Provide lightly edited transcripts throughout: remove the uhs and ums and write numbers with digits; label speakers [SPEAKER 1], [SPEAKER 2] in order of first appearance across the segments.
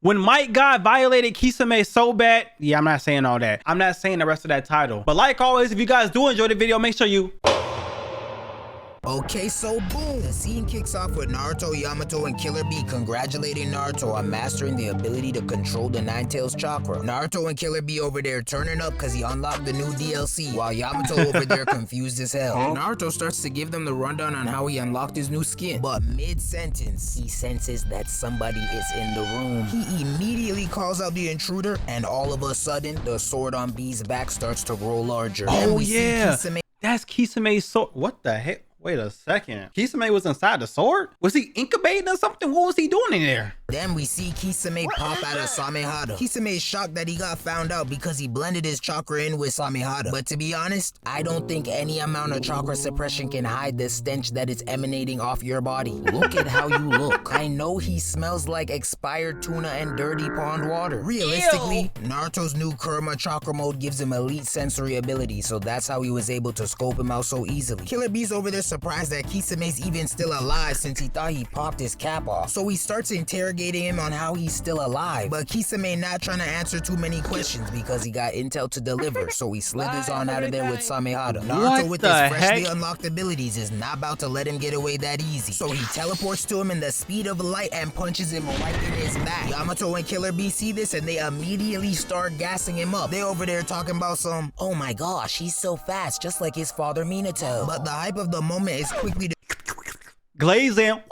[SPEAKER 1] When Might God violated Kisame so bad, yeah, I'm not saying all that. I'm not saying the rest of that title. But like always, if you guys do enjoy the video, make sure you...
[SPEAKER 2] Okay, so boom! The scene kicks off with Naruto, Yamato, and Killer Bee congratulating Naruto on mastering the ability to control the Nine Tails chakra. Naruto and Killer Bee over there turning up because he unlocked the new DLC, while Yamato over there confused as hell. Naruto starts to give them the rundown on how he unlocked his new skin, but mid-sentence, he senses that somebody is in the room. He immediately calls out the intruder, and all of a sudden, the sword on Bee's back starts to grow larger.
[SPEAKER 1] Oh yeah, that's Kisame's sword. What the heck? Wait a second. Kisame was inside the sword? Was he incubating or something? What was he doing in there?
[SPEAKER 2] Then we see Kisame pop out of Samehada. Kisame is shocked that he got found out because he blended his chakra in with Samehada. But to be honest, I don't think any amount of chakra suppression can hide the stench that is emanating off your body. Look at how you look. I know he smells like expired tuna and dirty pond water. Realistically, Naruto's new Kurama chakra mode gives him elite sensory ability, so that's how he was able to scope him out so easily. Killer Bee's over there surprised that Kisame's even still alive since he thought he popped his cap off. So he starts interrogating him on how he's still alive, but Kisame not trying to answer too many questions because he got intel to deliver, so he slithers on out of there with Samehada. Naruto with his freshly unlocked abilities is not about to let him get away that easy, so he teleports to him in the speed of light and punches him right in his back. Yamato and Killer Bee see this and they immediately start gassing him up. They over there talking about some, oh my gosh, he's so fast, just like his father Minato. But the hype of the moment is quickly
[SPEAKER 1] glazing.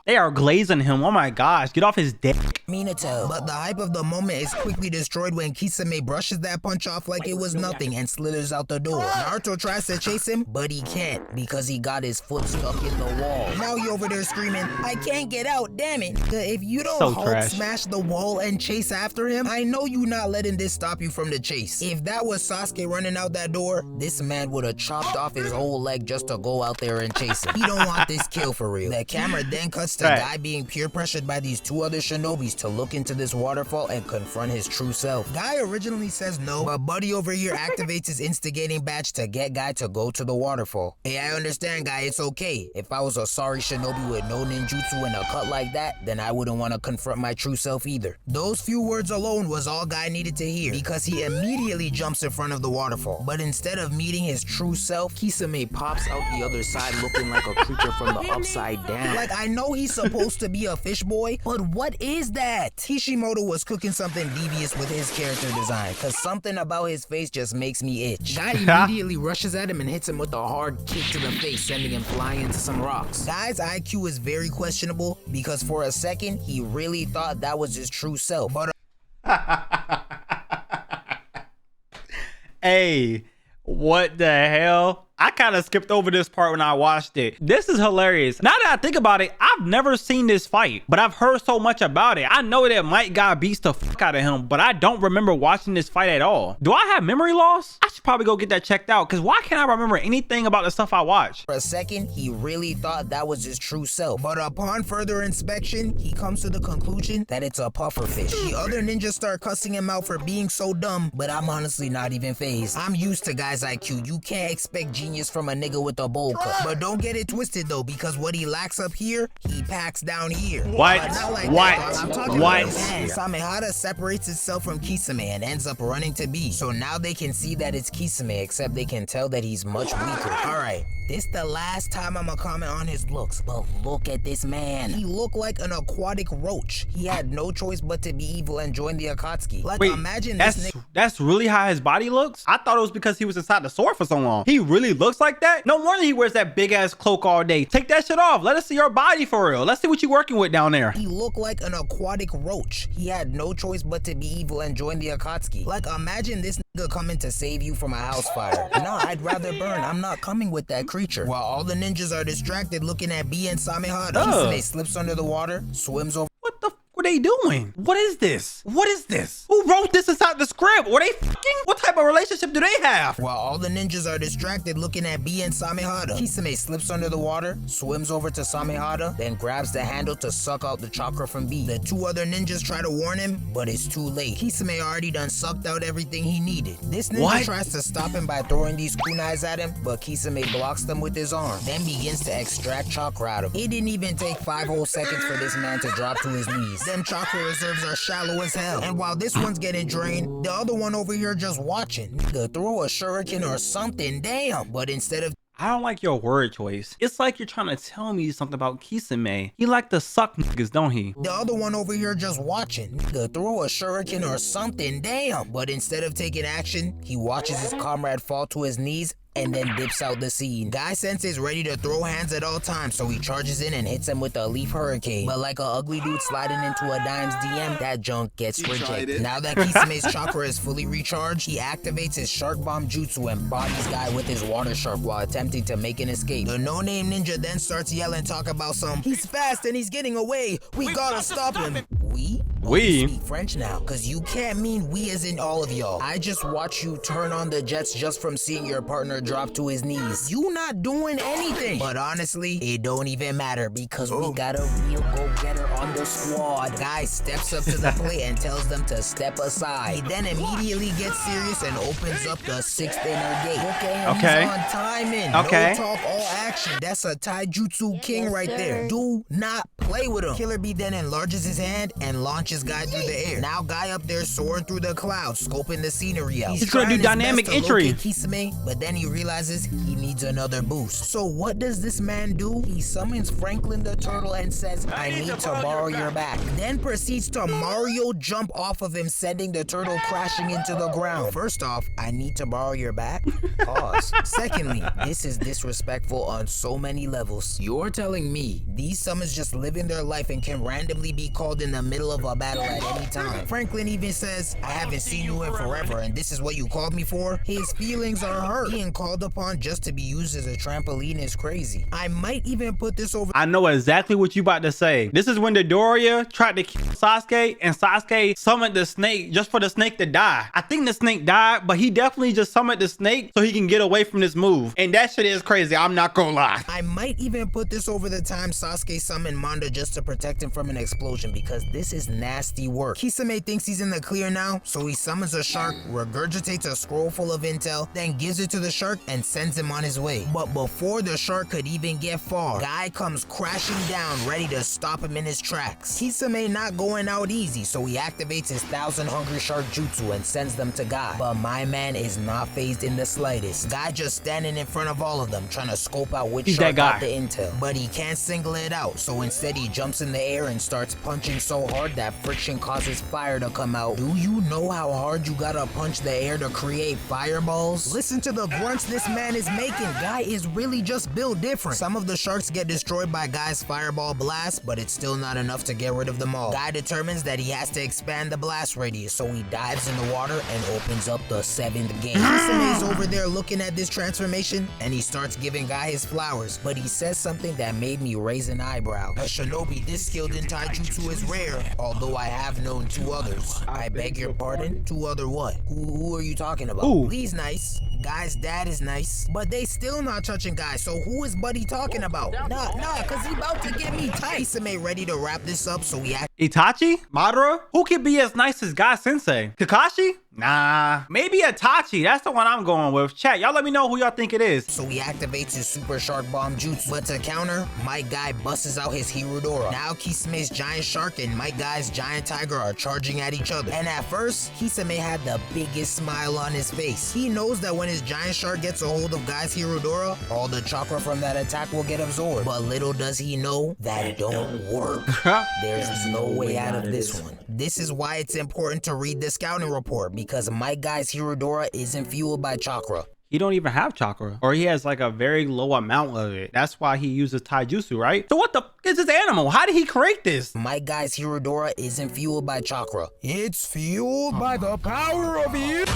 [SPEAKER 1] They are glazing him. Oh my gosh, get off his dick.
[SPEAKER 2] Minato. But the hype of the moment is quickly destroyed when Kisame brushes that punch off like it was nothing and slithers out the door. Naruto tries to chase him, but he can't because he got his foot stuck in the wall. Now he over there screaming, I can't get out, damn it. If you don't Hulk smash the wall and chase after him, I know you not letting this stop you from the chase. If that was Sasuke running out that door, this man would have chopped off his whole leg just to go out there and chase him. He don't want this kill for real. The camera then cuts to Guy being peer pressured by these two other shinobis to look into this waterfall and confront his true self. Guy originally says no, but Buddy over here activates his instigating badge to get Guy to go to the waterfall. Hey, I understand, Guy, it's okay. If I was a sorry shinobi with no ninjutsu and a cut like that, then I wouldn't want to confront my true self either. Those few words alone was all Guy needed to hear because he immediately jumps in front of the waterfall. But instead of meeting his true self, Kisame pops out the other side looking like a creature from the upside down. Like, I know he's supposed to be a fish boy, but what is that? Kishimoto was cooking something devious with his character design, cause something about his face just makes me itch. Guy immediately rushes at him and hits him with a hard kick to the face, sending him flying into some rocks. Guy's IQ is very questionable because for a second, he really thought that was his true self, but
[SPEAKER 1] hey, what the hell? I kind of skipped over this part when I watched it. This is hilarious. Now that I think about it, I've never seen this fight, but I've heard so much about it. I know that Might God beats the fuck out of him, but I don't remember watching this fight at all. Do I have memory loss? I should probably go get that checked out, because why can't I remember anything about the stuff I watched?
[SPEAKER 2] For a second, he really thought that was his true self, but upon further inspection, he comes to the conclusion that it's a pufferfish. The other ninjas start cussing him out for being so dumb, but I'm honestly not even fazed. I'm used to Guy's IQ. You can't expect genius from a nigga with a bowl cut. But don't get it twisted though, because what he lacks up here, he packs down here.
[SPEAKER 1] What? What?
[SPEAKER 2] Samehada separates itself from Kisame and ends up running to Bee. So now they can see that it's Kisame, except they can tell that he's much weaker. Alright, this the last time I'ma comment on his looks, but look at this man. He looked like an aquatic roach. He had no choice but to be evil and join the Akatsuki. Like, wait, imagine this nigga.
[SPEAKER 1] That's really how his body looks? I thought it was because he was inside the sword for so long. He really looks like that? No wonder he wears that big ass cloak all day. Take that shit off. Let us see your body for real. Let's see what you working with down there.
[SPEAKER 2] He looked like an aquatic roach. He had no choice but to be evil and join the Akatsuki. Like, imagine this nigga coming to save you from a house fire. Nah, I'd rather burn. I'm not coming with that creature. While all the ninjas are distracted looking at Bee and Samehada, Kisame slips under the water, swims over.
[SPEAKER 1] What the What are they doing? What is this? What is this? Who wrote this inside the script? Were they fucking? What type of relationship do they have?
[SPEAKER 2] While all the ninjas are distracted looking at Bee and Samehada, Kisame slips under the water, swims over to Samehada, then grabs the handle to suck out the chakra from Bee. The two other ninjas try to warn him, but it's too late. Kisame already done sucked out everything he needed. This ninja tries to stop him by throwing these kunais at him, but Kisame blocks them with his arm, then begins to extract chakra out of him. It didn't even take 5 whole seconds for this man to drop to his knees. The them chakra reserves are shallow as hell. And while this one's getting drained, the other one over here just watching. Nigga, throw a shuriken or something, damn. But instead of
[SPEAKER 1] I don't like your word choice. It's like you're trying to tell me something about Kisame. He like to suck niggas, don't he?
[SPEAKER 2] the other one over here just watching. Nigga, throw a shuriken or something, damn. But instead of taking action, he watches his comrade fall to his knees and then dips out the scene. Guy Sensei's ready to throw hands at all times, so he charges in and hits him with a leaf hurricane. But like a ugly dude sliding into a dime's DM, that junk gets rejected. Now that Kisame's chakra is fully recharged, he activates his shark bomb jutsu and bodies Guy with his water shark while attempting to make an escape. The no-name ninja then starts yelling talk about he's fast and he's getting away. We gotta stop him. We?
[SPEAKER 1] We?
[SPEAKER 2] Speak French now, cause you can't mean we as in all of y'all. I just watch you turn on the jets just from seeing your partner drop to his knees. You not doing anything. But honestly, it don't even matter because we got a real go-getter on the squad. Guy steps up to the plate and tells them to step aside. He then immediately gets serious and opens up the 6th inner gate. Look at him, he's on timing.
[SPEAKER 1] Okay.
[SPEAKER 2] No talk, all action. That's a taijutsu king right there. Do not play with him. Killer Bee then enlarges his hand and launches Guy through the air. Now Guy up there soaring through the clouds, scoping the scenery out.
[SPEAKER 1] He's trying to do dynamic entry.
[SPEAKER 2] Kisame, but then he realizes he needs another boost. So what does this man do? He summons Franklin the turtle and says, I need to borrow your back. Then proceeds to Mario jump off of him, sending the turtle crashing into the ground. First off, I need to borrow your back? Pause. Secondly, this is disrespectful on so many levels. You're telling me these summons just living their life and can randomly be called in the middle of a battle at any time. Franklin even says, I haven't seen you in forever and this is what you called me for? His feelings are hurt. Being called upon just to be used as a trampoline is crazy. I might even put this over.
[SPEAKER 1] I know exactly what you about to say. This is when the Doria tried to kill Sasuke and Sasuke summoned the snake just for the snake to die. I think the snake died, but he definitely just summoned the snake so he can get away from this move. And that shit is crazy, I'm not gonna lie.
[SPEAKER 2] I might even put this over the time Sasuke summoned Manda just to protect him from an explosion because this is nasty work. Kisame thinks he's in the clear now, so he summons a shark, regurgitates a scroll full of intel, then gives it to the shark and sends him on his way. But before the shark could even get far, Guy comes crashing down ready to stop him in his tracks. Kisame not going out easy, so he activates his 1,000 hungry shark jutsu and sends them to Guy. But my man is not phased in the slightest. Guy just standing in front of all of them trying to scope out which shark got the intel. But he can't single it out, so instead he jumps in the air and starts punching so hard that friction causes fire to come out. Do you know how hard you gotta punch the air to create fireballs? Listen to the grunts this man is making. Guy is really just built different. Some of the sharks get destroyed by Guy's fireball blast, but it's still not enough to get rid of them all. Guy determines that he has to expand the blast radius, so he dives in the water and opens up the 7th gate. Kisame's over there looking at this transformation, and he starts giving Guy his flowers, but he says something that made me raise an eyebrow. A shinobi this skilled in taijutsu is rare, although I have known 2 others. I beg your pardon? 2 other what? Who are you talking about?
[SPEAKER 1] Ooh.
[SPEAKER 2] He's nice. Guy's dad is nice, but they still not touching Guy, so who is Buddy talking about? Nah, cause he about to get me tight. Kisame ready to wrap this up, so he
[SPEAKER 1] Itachi? Madara? Who can be as nice as Guy Sensei? Kakashi? Nah, maybe Itachi. That's the one I'm going with. Chat, y'all let me know who y'all think it is.
[SPEAKER 2] So he activates his super shark bomb jutsu. But to counter, Might Guy busts out his Hirudora. Now Kisame's giant shark and Might Guy's giant tiger are charging at each other. And at first, Kisame had the biggest smile on his face. He knows that when his giant shark gets a hold of Guy's Hirudora, all the chakra from that attack will get absorbed. But little does he know that it don't work. There's no way out of this one. This is why it's important to read the scouting report, because Might Guy's Hirudora isn't fueled by chakra.
[SPEAKER 1] He don't even have chakra, or he has like a very low amount of it. That's why he uses taijutsu, right? So what the f is this animal? How did he create this?
[SPEAKER 2] Might Guy's Hirudora isn't fueled by chakra. It's fueled by the power of it.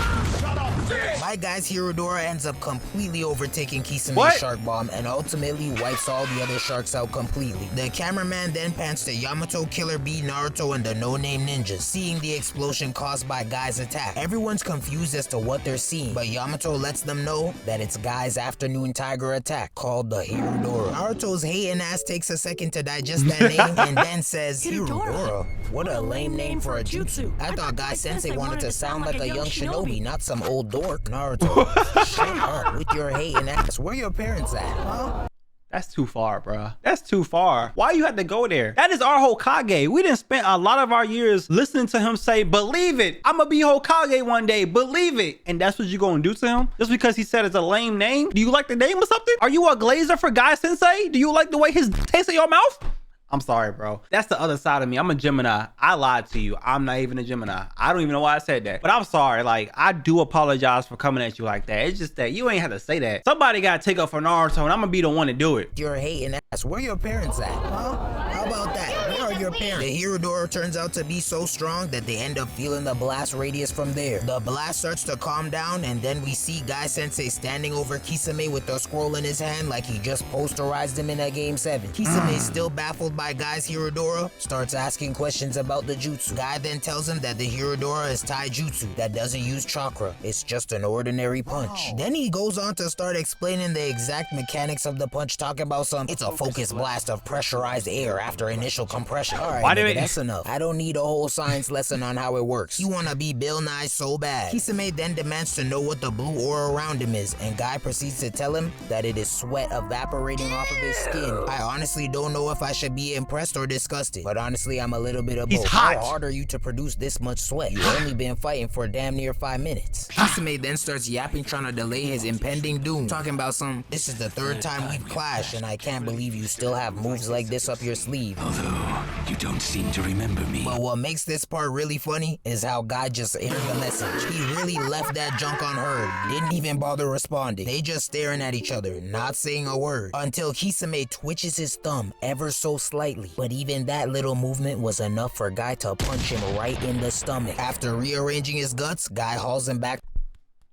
[SPEAKER 2] Might Guy's Hirudora ends up completely overtaking Kisame's shark bomb and ultimately wipes all the other sharks out completely. The cameraman then pans to Yamato, Killer Bee, Naruto, and the no-name ninjas, seeing the explosion caused by Guy's attack. Everyone's confused as to what they're seeing, but Yamato lets them know that it's Guy's afternoon tiger attack called the Hirudora. Naruto's hating ass takes a second to digest that name and then says, Hirudora? What a lame name for a jutsu. I thought Guy Sensei wanted to sound like a young shinobi, not some old dork. Naruto, shut up with your hating ass. Where your parents at, huh?
[SPEAKER 1] That's too far, bro. That's too far. Why you had to go there? That is our Hokage. We didn't spend a lot of our years listening to him say, believe it, I'm gonna be Hokage one day, believe it. And that's what you gonna do to him? Just because he said it's a lame name? Do you like the name or something? Are you a glazer for Guy Sensei? Do you like the way his tastes in your mouth? I'm sorry, bro. That's the other side of me. I'm a Gemini. I lied to you. I'm not even a Gemini. I don't even know why I said that. But I'm sorry. Like, I do apologize for coming at you like that. It's just that you ain't have to say that. Somebody got to take up for Naruto, and I'm going to be the one to do it.
[SPEAKER 2] You're hating ass. Where your parents at? Huh? How about that? Where are your parents? The Hirodora turns out to be so strong that they end up feeling the blast radius from there. The blast starts to calm down, and then we see Guy Sensei standing over Kisame with the scroll in his hand like he just posterized him in a Game 7. Kisame is still baffled by Guy's Hirodora, starts asking questions about the jutsu. Guy then tells him that the Hirodora is taijutsu that doesn't use chakra. It's just an ordinary punch. Then he goes on to start explaining the exact mechanics of the punch, talking about it's a focused blast of pressurized air after initial compression. Alright, that's enough. I don't need a whole science lesson on how it works. You wanna be Bill Nye so bad. Kisame then demands to know what the blue aura around him is, and Guy proceeds to tell him that it is sweat evaporating off of his skin. I honestly don't know if I should be impressed or disgusted, but honestly I'm a little bit of both. How hard are you to produce this much sweat? You've only been fighting for damn near 5 minutes. Kisame then starts yapping, trying to delay his impending doom, talking about this is the 3rd time we've clashed, and I can't believe you still have moves like this up your sleeve.
[SPEAKER 3] Although you don't seem to remember me.
[SPEAKER 2] But what makes this part really funny is how Guy just aired the message. He really left that junk on her, didn't even bother responding. They just staring at each other, not saying a word, until Kisame twitches his thumb ever so slightly. But even that little movement was enough for Guy to punch him right in the stomach. After rearranging his guts, Guy hauls him back.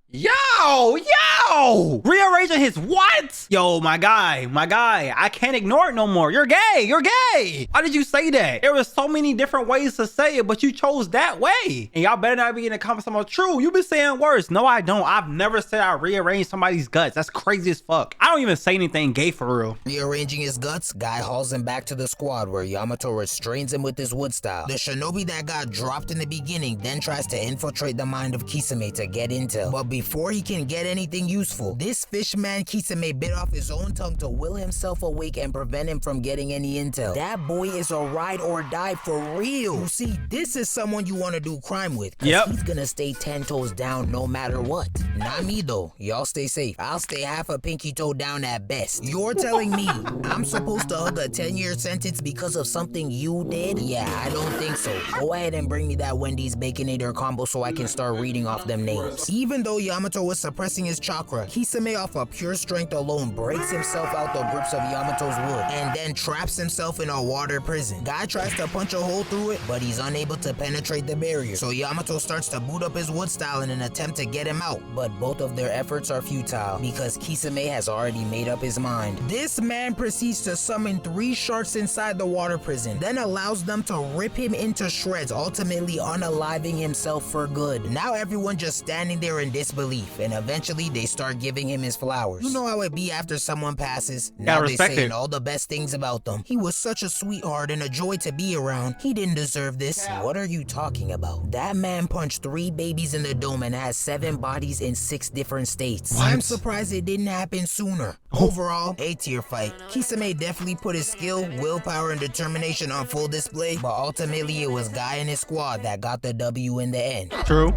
[SPEAKER 1] Yo! Rearranging his what? Yo, my guy, I can't ignore it no more. You're gay. Why did you say that? There was so many different ways to say it, but you chose that way. And y'all better not be in the comments about true. You been saying worse. No, I don't. I've never said I rearranged somebody's guts. That's crazy as fuck. I don't even say anything gay for real.
[SPEAKER 2] Rearranging his guts, Guy hauls him back to the squad where Yamato restrains him with his wood style. The shinobi that got dropped in the beginning then tries to infiltrate the mind of Kisame to get intel. But before he can get anything useful, this fishman Kisame bit off his own tongue to will himself awake and prevent him from getting any intel. That boy is a ride or die for real. You see, this is someone you want to do crime with. Yep. He's gonna stay 10 toes down no matter what. Not me though. Y'all stay safe. I'll stay half a pinky toe down at best. You're telling me I'm supposed to hug a 10-year sentence because of something you did? Yeah, I don't think so. Go ahead and bring me that Wendy's Baconator combo so I can start reading off them names. Even though Yamato was suppressing his chakra, Kisame off of pure strength alone breaks himself out the grips of Yamato's wood and then traps himself in a water prison. Guy tries to punch a hole through it, but he's unable to penetrate the barrier. So Yamato starts to boot up his wood style in an attempt to get him out, but both of their efforts are futile because Kisame has already made up his mind. This man proceeds to summon 3 sharks inside the water prison, then allows them to rip him into shreds, ultimately unaliving himself for good. Now everyone just standing there in disbelief, and eventually they start giving him his flowers. You know how it be after someone passes? Now they saying all the best things about them. He was such a sweetheart and a joy to be around. He didn't deserve this. What are you talking about? That man punched 3 babies in the dome and has 7 bodies in 6 different states. What? I'm surprised it didn't happen sooner. Overall, A-tier fight. Kisame definitely put his skill, willpower, and determination on full display, but ultimately it was Guy and his squad that got the W in the end.
[SPEAKER 1] True.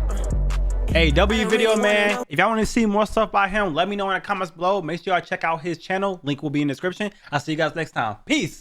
[SPEAKER 1] Hey, W video man, if y'all want to see more stuff by him, let me know in the comments below. Make sure y'all check out his channel. Link will be in the description. I'll see you guys next time. Peace.